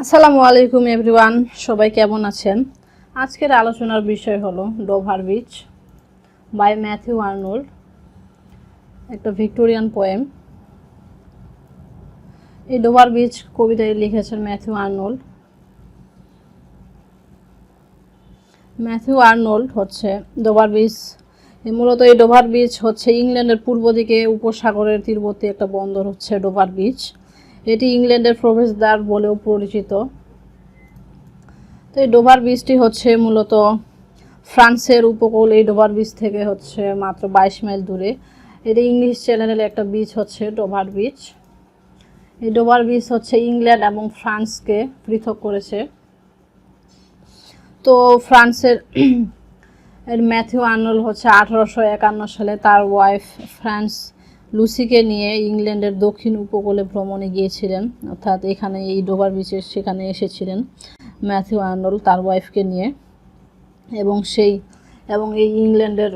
আসসালামু আলাইকুম এভরিওয়ান, সবাই কেমন আছেন? আজকের আলোচনার বিষয় হলো Dover Beach by Matthew Arnold, একটা ভিক্টোরিয়ান পোয়েম। এই ডোভার বিচ কবিতায় লিখেছেন ম্যাথিউ আর্নল্ড। ম্যাথিউ আর্নল্ড হচ্ছে ডোভার বিচ, মূলত এই ডোভার বিচ হচ্ছে ইংল্যান্ডের পূর্ব দিকে উপসাগরের তীরবর্তী একটা বন্দর হচ্ছে ডোভার বিচ। এটি ইংল্যান্ডের প্রবেশদ্বার বলেও পরিচিত। তো এই ডোভার বিচটি হচ্ছে মূলত ফ্রান্সের উপকূল। এই ডোভার বিচ থেকে হচ্ছে মাত্র 22 মাইল দূরে। এটি ইংলিশ চ্যানেলের একটা বিচ হচ্ছে ডোভার বিচ। এই ডোভার বিচ হচ্ছে ইংল্যান্ড এবং ফ্রান্সকে পৃথক করেছে। তো ফ্রান্সের ম্যাথিউ আর্নল্ড হচ্ছে 1851 সালে তার ওয়াইফ ফ্রান্স লুসিকে নিয়ে ইংল্যান্ডের দক্ষিণ উপকূলে ভ্রমণে গিয়েছিলেন, অর্থাৎ এখানে এই ডোভার বিচে সেখানে এসেছিলেন ম্যাথিউ আর্নল্ড তার ওয়াইফকে নিয়ে। এবং এই ইংল্যান্ডের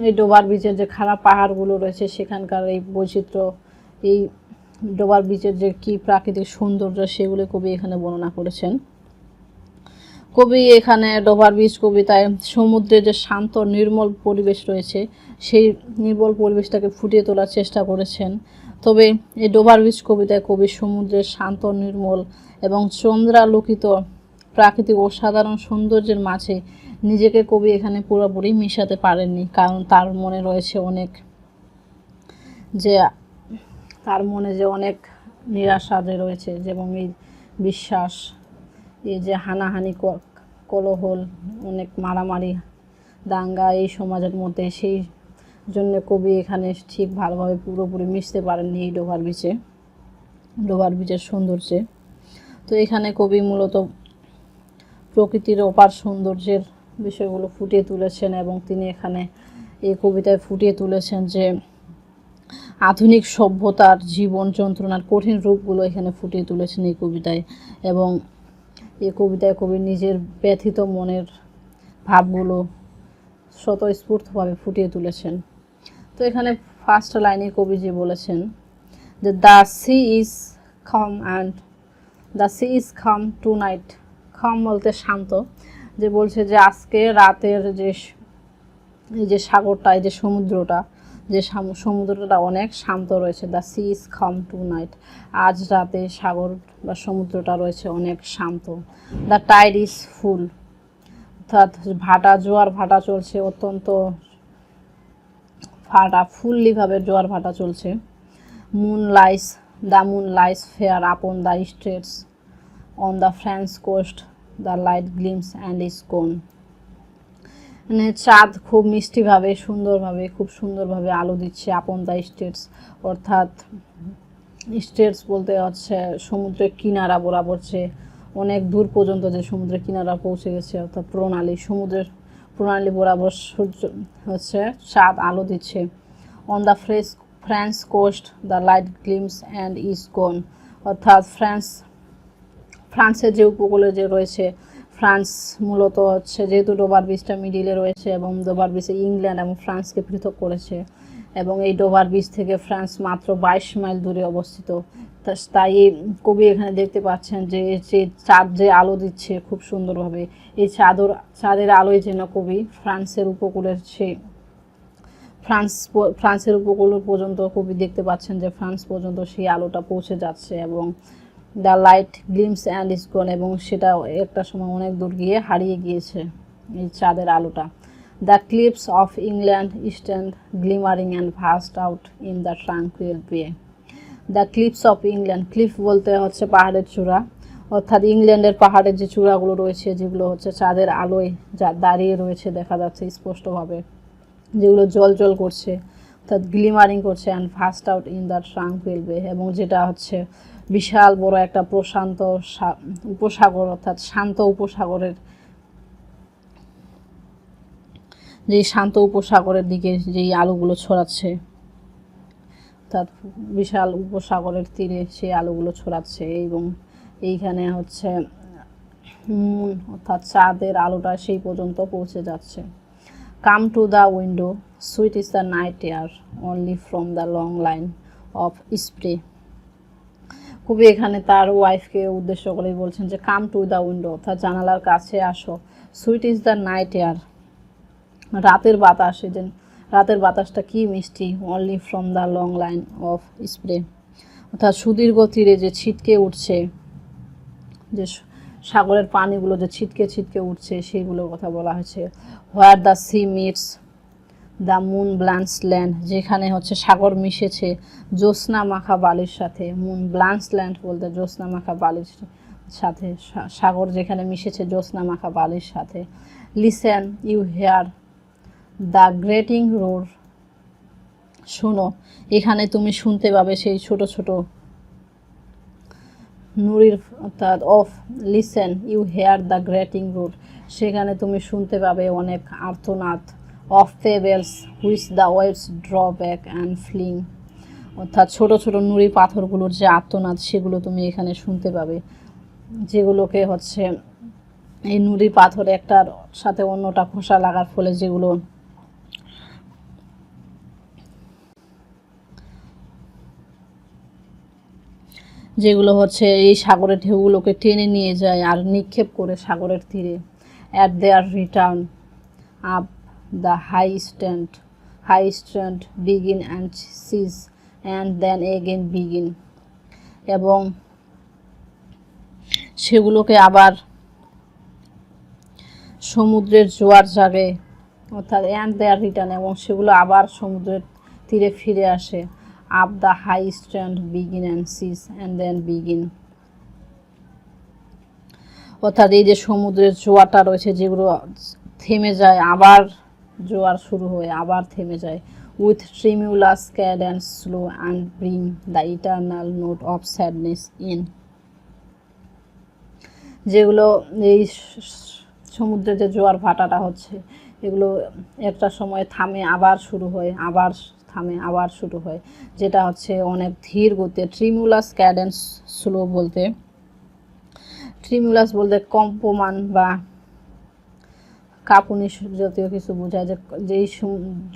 এই ডোভার বিচের যে খারাপ পাহাড়গুলো রয়েছে সেখানকার এই বৈচিত্র্য, এই ডোভার বিচের যে কী প্রাকৃতিক সৌন্দর্য সেগুলো কবি এখানে বর্ণনা করেছেন। কবি এখানে ডোভার বিচ কবিতায় সমুদ্রের যে শান্ত নির্মল পরিবেশ রয়েছে সেই নির্মল পরিবেশটাকে ফুটিয়ে তোলার চেষ্টা করেছেন। তবে এই ডোভার বিচ কবিতায় কবি সমুদ্রের শান্ত নির্মল এবং চন্দ্রালোকিত প্রাকৃতিক অসাধারণ সৌন্দর্যের মাঝে নিজেকে কবি এখানে পুরোপুরি মিশাতে পারেননি, কারণ তার মনে অনেক নিরাশা যে রয়েছে, যেমন এই বিশ্বাস, এই যে হানাহানি কোলাহল, অনেক মারামারি দাঙ্গা এই সমাজের মধ্যে, সেই জন্য কবি এখানে ঠিক ভালোভাবে পুরোপুরি মিশতে পারেননি এই ডোভার বিচের সৌন্দর্যে। তো এখানে কবি মূলত প্রকৃতির অপার সৌন্দর্যের বিষয়গুলো ফুটিয়ে তুলেছেন এবং তিনি এখানে এই কবিতায় ফুটিয়ে তুলেছেন যে আধুনিক সভ্যতার জীবন যন্ত্রণার কঠিন রূপগুলো এখানে ফুটিয়ে তুলেছেন এই কবিতায়। এবং এই কবিতায় কবি নিজের ব্যথিত মনের ভাবগুলো স্বতঃস্ফূর্তভাবে ফুটিয়ে তুলেছেন। তো এখানে ফার্স্ট লাইনে কবি যে বলেছেন যে the sea is calm tonight. Calm বলতে শান্ত, যে বলছে যে আজকে রাতের এই যে সাগরটা, এই যে সমুদ্রটা অনেক শান্ত রয়েছে। The sea is calm tonight, আজ রাতে সাগর বা সমুদ্রটা রয়েছে অনেক শান্ত। দ্য টাইড ইজ ফুল, অর্থাৎ জোয়ার ভাটা চলছে, অত্যন্ত ফুল্লিভাবে জোয়ার ভাটা চলছে। The moon lies fair upon the straits on the French coast, the light gleams and is gone. মানে চাঁদ খুব মিষ্টিভাবে খুব সুন্দরভাবে আলো দিচ্ছে আপন দ্য স্ট্রেটস, অর্থাৎ স্ট্রেটস বলতে হচ্ছে সমুদ্রের কিনারা বরাবর, অনেক দূর পর্যন্ত যে সমুদ্রের কিনারা পৌঁছে গেছে, অর্থাৎ সমুদ্রের প্রণালী বরাবর সূর্য হচ্ছে চাঁদ আলো দিচ্ছে। On the French coast the light gleams and is gone, অর্থাৎ ফ্রান্সের যে উপকূলে যে রয়েছে, ফ্রান্স মূলত হচ্ছে যেহেতু ডোভার বিচটা মিডিলে রয়েছে এবং ডোভার বিচে ইংল্যান্ড এবং ফ্রান্সকে পৃথক করেছে, এবং এই ডোভার বিচ থেকে ফ্রান্স মাত্র 22 মাইল দূরে অবস্থিত। তাই কবি এখানে দেখতে পাচ্ছেন যে চাঁদ যে আলো দিচ্ছে খুব সুন্দরভাবে, এই চাঁদের আলোয় যেন কবি ফ্রান্সের উপকূল পর্যন্ত কবি দেখতে পাচ্ছেন যে ফ্রান্স পর্যন্ত সেই আলোটা পৌঁছে যাচ্ছে। এবং the light gleams and is gone, এবং সেটা একটা সময় অনেক দূর গিয়ে হারিয়ে গিয়েছে এই চাঁদের আলোটা। The cliffs of England stand glimmering and vast out in the tranquil bay. The cliffs of England, cliff বলতে হচ্ছে পাহাড়ের চূড়া, অর্থাৎ ইংল্যান্ডের পাহাড়ের যে চূড়াগুলো রয়েছে যেগুলো হচ্ছে চাঁদের আলোয় দাঁড়িয়ে রয়েছে দেখা যাচ্ছে স্পষ্টভাবে, যেগুলো জল করছে, অর্থাৎ গ্লিমারিং করছে, and fast out in the tranquil বে, এবং যেটা হচ্ছে বিশাল বড় একটা প্রশান্ত উপসাগর, অর্থাৎ শান্ত উপসাগরের দিকে যেই আলোগুলো ছড়াচ্ছে, অর্থাৎ বিশাল উপসাগরের তীরে সেই আলোগুলো ছড়াচ্ছে। এবং এইখানে হচ্ছে মুন অর্থাৎ চাঁদের আলোটা সেই পর্যন্ত পৌঁছে যাচ্ছে। Come to the window, sweet is the night air only from the long line of spray. কবি এখানে তার ওয়াইফকে উদ্দেশ্য করে বলছেন যে কাম টু দ্য উইন্ডো, অর্থাৎ জানালার কাছে আসো। Sweet is the night air, রাতের বাতাস, এই যে রাতের বাতাসটা কি মিষ্টি। Only from the long line of spray, অর্থাৎ সুদীর্ঘ তীরে যে ছিটকে উঠছে, যে সাগরের পানিগুলো যে ছিটকে ছিটকে উঠছে সেইগুলোর কথা বলা হয়েছে। Where the sea meets the moon blanched land, যেখানে হচ্ছে সাগর মিশেছে জ্যোৎস্না মাখা বালির সাথে। মুন ব্লান্স ল্যান্ড বলতে জ্যোৎস্না মাখা বালির সাথে, সাগর যেখানে মিশেছে জ্যোৎস্না মাখা বালির সাথে। Listen you hear the grating roar, শোনো, এখানে তুমি শুনতে পাবে সেই ছোট ছোট নুরির, অর্থাৎ of listen you hear the grating roar, সেখানে তুমি শুনতে পাবে অনেক আর্তনাদ। Of pebbles which the waves draw back and fling, অর্থাৎ ছোট ছোট নুড়ি পাথরগুলোর যে আর্তনাদ সেগুলো তুমি এখানে শুনতে পাবে, যেগুলোকে হচ্ছে এই নুড়ি পাথর একটার সাথে অন্যটা খোসা লাগার ফলে যেগুলো হচ্ছে এই সাগরের ঢেউগুলোকে টেনে নিয়ে যায় আর নিক্ষেপ করে সাগরের তীরে। At their return up the high strand begin and cease and then again begin, এবং সেগুলোকে আবার সমুদ্রের জোয়ার জাগে, অর্থাৎ অ্যান্ড দেয়ার রিটার্ন, এবং সেগুলো আবার সমুদ্রের তীরে ফিরে আসে। Up the high strand begin and cease and then begin, অর্থাৎ এই যে সমুদ্রের জোয়ারটা রয়েছে যেগুলো থেমে যায় আবার জোয়ার শুরু হয়ে আবার থেমে যায়। With tremulous cadence slow and bring the eternal note of sadness in, যেগুলো এই সমুদ্রের যে জোয়ার ভাটাটা হচ্ছে এগুলো একটা সময় থামে আবার শুরু হয়, আবার থামে আবার শুরু হয়, যেটা হচ্ছে অনেক ধীর গতিতে। ট্রিমিউলাস ক্যাডেন্স স্লো বলতে, ট্রিমিউলাস বলতে কম্পমান বা কাঁপুনি জাতীয় কিছু বোঝায়, যে যেই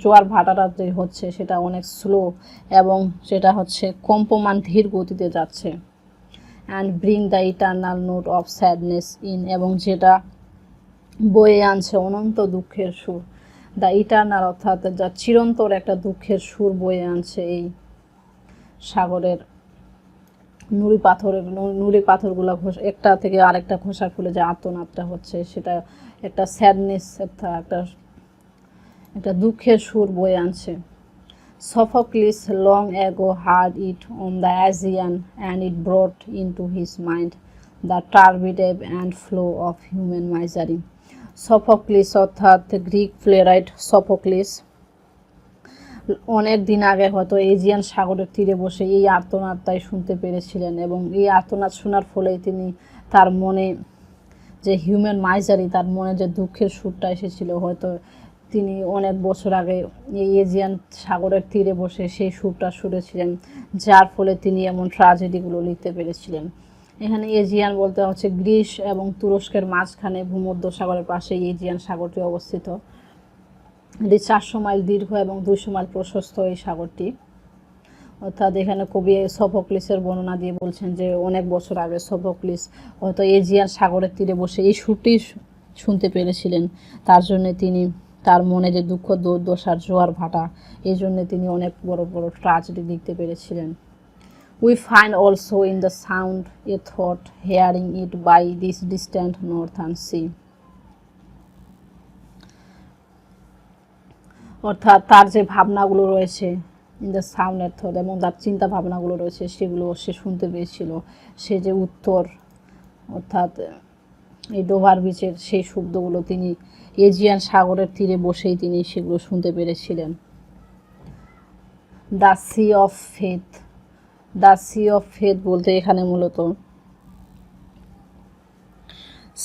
জোয়ার ভাটাটা যে হচ্ছে সেটা অনেক স্লো এবং সেটা হচ্ছে কম্পমান ধীর গতিতে যাচ্ছে। And bring the eternal note of sadness in, এবং যেটা বয়ে আনছে অনন্ত দুঃখের সুর। দ্য ইটার্নাল অর্থাৎ যা চিরন্তর একটা দুঃখের সুর বয়ে আনছে এই সাগরের নুড়ি পাথরগুলো একটা থেকে আরেকটা খোসার ফলে যে আর্তনাদটা হচ্ছে সেটা একটা স্যাডনেস, একটা দুঃখের সুর বয়ে আনছে। Sophocles long ago heard it on the Aegean, and it brought into his mind the turbid ebb and flow of human misery. Sophocles অর্থাৎ গ্রিক প্লেরাইট সফোক্লিস অনেক দিন আগে হয়তো এজিয়ান সাগরের তীরে বসে এই আর্তনাদটাই শুনতে পেরেছিলেন, এবং এই আর্তনাদ শোনার ফলেই তিনি তার মনে যে হিউম্যান মাইজারি, তার মনে যে দুঃখের সুরটা এসেছিল, হয়তো তিনি অনেক বছর আগে এই এজিয়ান সাগরের তীরে বসে সেই সুরটা শুনেছিলেন, যার ফলে তিনি এমন ট্র্যাজেডিগুলো লিখতে পেরেছিলেন। এখানে এজিয়ান বলতে হচ্ছে গ্রিস এবং তুরস্কের মাঝখানে ভূমধ্য সাগরের পাশে এজিয়ান সাগরটি অবস্থিত। এটি 400 মাইল দীর্ঘ এবং 200 মাইল প্রশস্ত এই সাগরটি। অর্থাৎ এখানে কবি সফোক্লিসের বর্ণনা দিয়ে বলছেন যে অনেক বছর আগে সফোক্লিস হয়তো এজিয়ান সাগরের তীরে বসে এই সুরটি শুনতে পেরেছিলেন, তার জন্য তিনি তার মনে যে দুঃখ দুর্দশার জোয়ার ভাটা, এই জন্য তিনি অনেক বড় বড় ট্র্যাজেডি লিখতে পেরেছিলেন। We find also in the sound a thought, hearing it by this distant northern sea. অর্থাৎ তার যে ভাবনাগুলো রয়েছে ইন দ্য সাউন্ড এর থট, এবং তার চিন্তা ভাবনাগুলো রয়েছে সেগুলো সে শুনতে পেয়েছিল। সে যে উত্তর, অর্থাৎ এই ডোভার বিচের সেই শব্দগুলো তিনি এজিয়ান সাগরের তীরে বসেই তিনি সেগুলো শুনতে পেরেছিলেন। The sea of faith, the sea of faith বলতে এখানে মূলত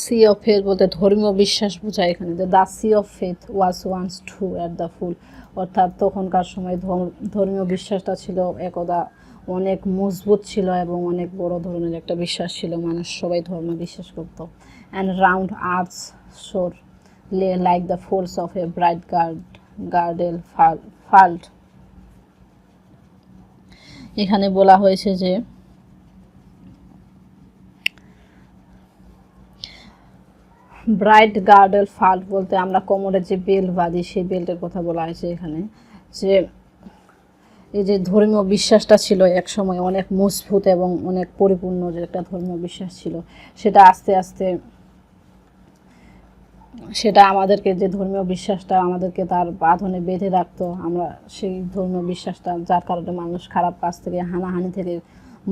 সি অফ ফেথ বলতে ধর্মীয় বিশ্বাস বোঝায় এখানে। The sea of faith was once true at the full, অর্থাৎ তখনকার সময় ধর্মীয় বিশ্বাসটা ছিল একদা অনেক মজবুত ছিল এবং অনেক বড় ধরনের একটা বিশ্বাস ছিল, মানুষ সবাই ধর্ম বিশ্বাস করত। And round earth's shore lay like the folds of a bright girdle furled, এখানে বলা হয়েছে যে ব্রাইট গার্ডেল ফাল্ট বলতে আমরা কোমরে যে বেল্ট বাঁধি সেই বেল্টের কথা বলা হয়েছে এখানে, যে এই যে ধর্মীয় বিশ্বাসটা ছিল এক সময় অনেক মজবুত এবং অনেক পরিপূর্ণ, যে একটা ধর্মীয় বিশ্বাস ছিল, সেটা আস্তে আস্তে সেটা আমাদেরকে, যে ধর্মীয় বিশ্বাসটা আমাদেরকে তার বাঁধনে বেঁধে রাখতো, আমরা সেই ধর্মীয় বিশ্বাসটা, যার কারণে মানুষ খারাপ কাজ থেকে, হানাহানি থেকে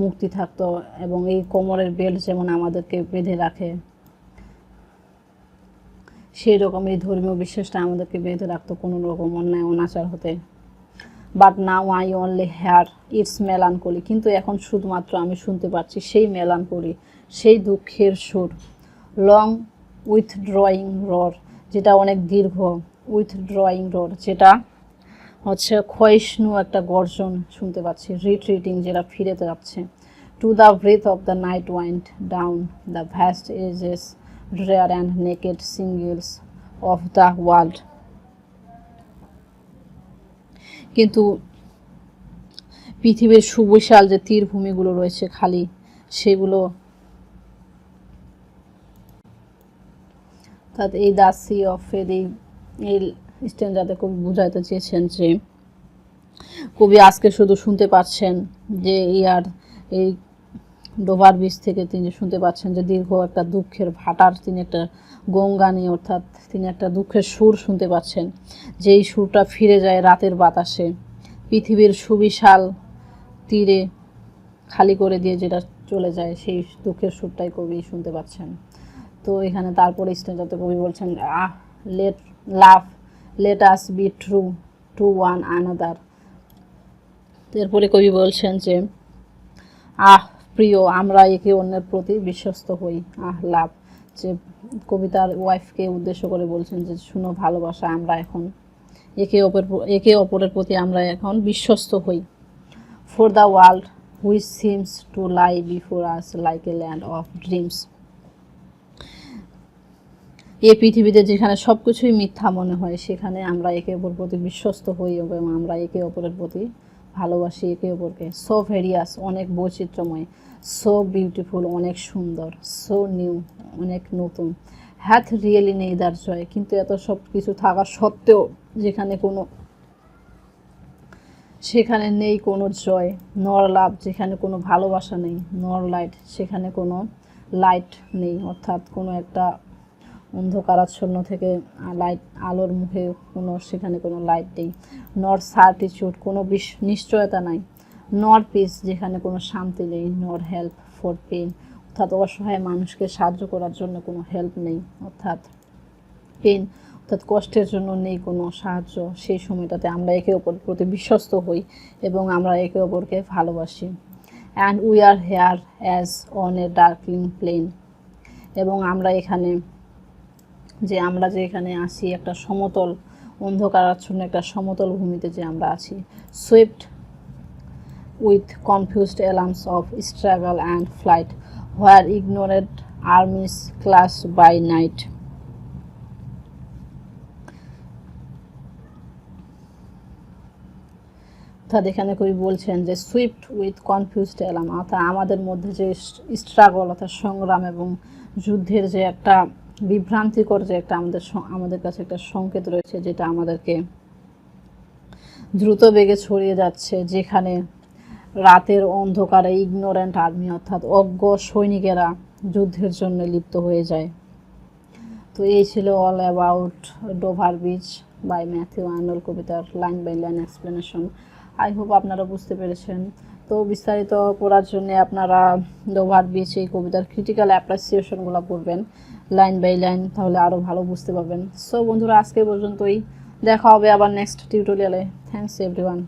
মুক্তি থাকতো। এবং এই কোমরের বেল্ট যেমন আমাদেরকে বেঁধে রাখে, সেই রকম এই ধর্মীয় বিশ্বাসটা আমাদেরকে বেঁধে রাখতো কোনো রকম অন্যায় অনাচার হতে। But now I only hear its melancholy, কিন্তু এখন শুধুমাত্র আমি শুনতে পাচ্ছি সেই মেলানকলি, সেই দুঃখের সুর। লং উইথড্রয়িং রোর, যেটা অনেক দীর্ঘ, উইথড্রয়িং রোর যেটা হচ্ছে ক্ষয়িষ্ণু একটা গর্জন শুনতে পাচ্ছি। রিট্রিটিং, যেটা ফিরে যাচ্ছে। To the breath of the night wind down the vast edges drear and naked shingles of the world. কিন্তু পৃথিবীর সুবিশাল যে তীরভূমিগুলো রয়েছে খালি, সেগুলো অর্থাৎ এই দ্য সি অফ ফেথ, এই স্ট্যান্ডাতে কবি বুঝাইতে চেয়েছেন যে কবি আজকে শুধু শুনতে পাচ্ছেন যে এই ডোভার বিচ থেকে তিনি শুনতে পাচ্ছেন যে দীর্ঘ একটা দুঃখের ভাটার তিনি একটা গঙ্গানি, অর্থাৎ তিনি একটা দুঃখের সুর শুনতে পাচ্ছেন, যেই সুরটা ফিরে যায় রাতের বাতাসে পৃথিবীর সুবিশাল তীরে খালি করে দিয়ে যেটা চলে যায়, সেই দুঃখের সুরটাই কবি শুনতে পাচ্ছেন। তো এখানে তারপরে স্ট্যান্ডাতে কবি বলছেন let us be true to one another. এরপরে কবি বলছেন যে প্রিয়, আমরা একে অন্যের প্রতি বিশ্বস্ত হই। লাভ, যে কবিতার ওয়াইফকে উদ্দেশ্য করে বলছেন যে শুনো ভালোবাসা, আমরা এখন একে অপরের প্রতি আমরা এখন বিশ্বস্ত হই। For the world which seems to lie before us like a land of dreams. এই পৃথিবীতে যেখানে সব কিছুই মিথ্যা মনে হয়, সেখানে আমরা একে অপরের প্রতি বিশ্বস্ত হই এবং আমরা একে অপরের প্রতি ভালোবাসি একে অপরকে। সো ভেরিয়াস, অনেক বৈচিত্র্যময়। সো বিউটিফুল, অনেক সুন্দর। সো নিউ, অনেক নতুন। হ্যাথ রিয়েলি নেইদার জয়, কিন্তু এত সব কিছু থাকা সত্ত্বেও সেখানে নেই কোনো জয়। নর লাভ, যেখানে কোনো ভালোবাসা নেই। নর লাইট, সেখানে কোনো লাইট নেই, অর্থাৎ কোনো একটা অন্ধকারাচ্ছন্ন থেকে আলোর মুখে সেখানে কোনো লাইট নেই। নর সার্টিটিউড, কোনো নিশ্চয়তা নাই। নর পিস, যেখানে কোনো শান্তি নেই। নর হেল্প ফর পেন, অর্থাৎ অসহায় মানুষকে সাহায্য করার জন্য কোনো হেল্প নেই, অর্থাৎ পেন, অর্থাৎ কষ্টের জন্য নেই কোনো সাহায্য। সেই সময়টাতে আমরা একে অপরের প্রতি বিশ্বস্ত হই এবং আমরা একে অপরকে ভালোবাসি। And we are here as on a darkling plain, এবং আমরা এখানে আসি একটা সমতল, অন্ধকারাচ্ছন্ন একটা সমতল ভূমিতে যে আমরা আছি। Swift with confused alarms of struggle and flight, where ignorant armies clash by night. অর্থাৎ এখানে কবি বলছেন যে সুইফট উইথ কনফিউজড অ্যালার্ম, অর্থাৎ আমাদের মধ্যে যে স্ট্রাগল, অর্থাৎ সংগ্রাম এবং যুদ্ধের যে একটা বিভ্রান্তিকর যে একটা আমাদের কাছে একটা সংকেত রয়েছে, যেটা আমাদেরকে দ্রুত বেগে ছড়িয়ে যাচ্ছে, যেখানে রাতের অন্ধকারে ইগনোরেন্ট আর্মি, অর্থাৎ অজ্ঞ সৈনিকেরা যুদ্ধের জন্য লিপ্ত হয়ে যায়। তো এই ছিল all about Dover Beach by Matthew Arnold, কবিতার line by line explanation. I hope আপনারা বুঝতে পেরেছেন। তো বিস্তারিত পড়ার জন্য আপনারা ডোভার বিচ এই কবিতার ক্রিটিক্যাল অ্যাপ্রিসিয়েশনগুলো পড়বেন লাইন বাই লাইন, তাহলে আরও ভালো বুঝতে পারবেন। সো বন্ধুরা, আজকে পর্যন্তই, দেখা হবে আবার নেক্সট টিউটোরিয়ালে। Thanks everyone.